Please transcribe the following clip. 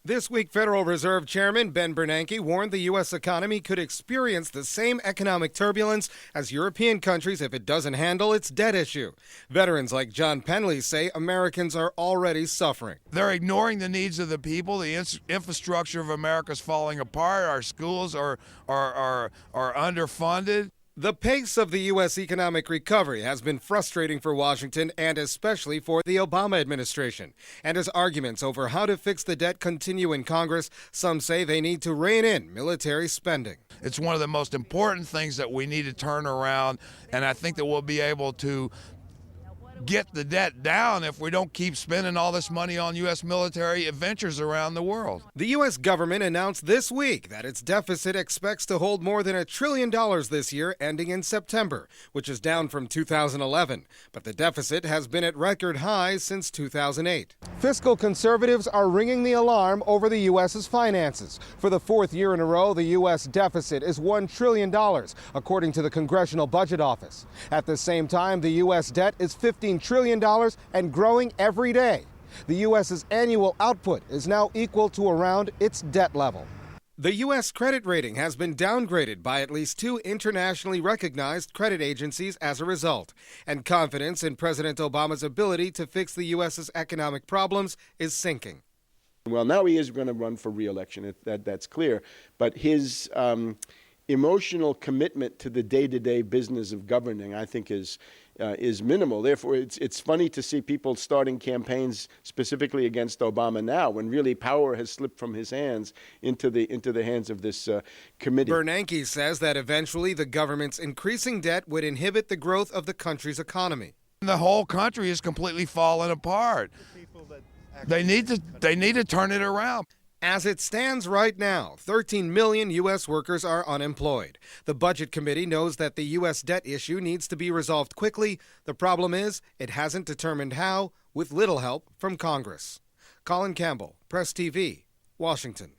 This week, Federal Reserve Chairman Ben Bernanke warned the U.S. economy could experience the same economic turbulence as European countries if it doesn't handle its debt issue. Veterans like John Penley say Americans are already suffering. They're ignoring the needs of the people. The infrastructure of America is falling apart. Our schools are underfunded. The pace of the U.S. economic recovery has been frustrating for Washington and especially for the Obama administration. And as arguments over how to fix the debt continue in Congress, some say they need to rein in military spending. It's one of the most important things that we need to turn around, and I think that we'll be able to get the debt down if we don't keep spending all this money on U.S. military adventures around the world. The U.S. government announced this week that its deficit expects to hold more than $1 trillion this year, ending in September, which is down from 2011. But the deficit has been at record highs since 2008. Fiscal conservatives are ringing the alarm over the U.S.'s finances. For the fourth year in a row, the U.S. deficit is $1 trillion, according to the Congressional Budget Office. At the same time, the U.S. debt is $15 trillion and growing every day. The U.S.'s annual output is now equal to around its debt level. The U.S. credit rating has been downgraded by at least 2 internationally recognized credit agencies as a result, and confidence in President Obama's ability to fix the U.S.'s economic problems is sinking. Well, now he is going to run for re-election, that's clear, but his emotional commitment to the day-to-day business of governing, I think, is minimal. Therefore, it's funny to see people starting campaigns specifically against Obama now, when really power has slipped from his hands into the hands of this committee. Bernanke says that eventually the government's increasing debt would inhibit the growth of the country's economy. The whole country is completely falling apart. They need to turn it around. As it stands right now, 13 million U.S. workers are unemployed. The Budget Committee knows that the U.S. debt issue needs to be resolved quickly. The problem is it hasn't determined how, with little help from Congress. Colin Campbell, Press TV, Washington.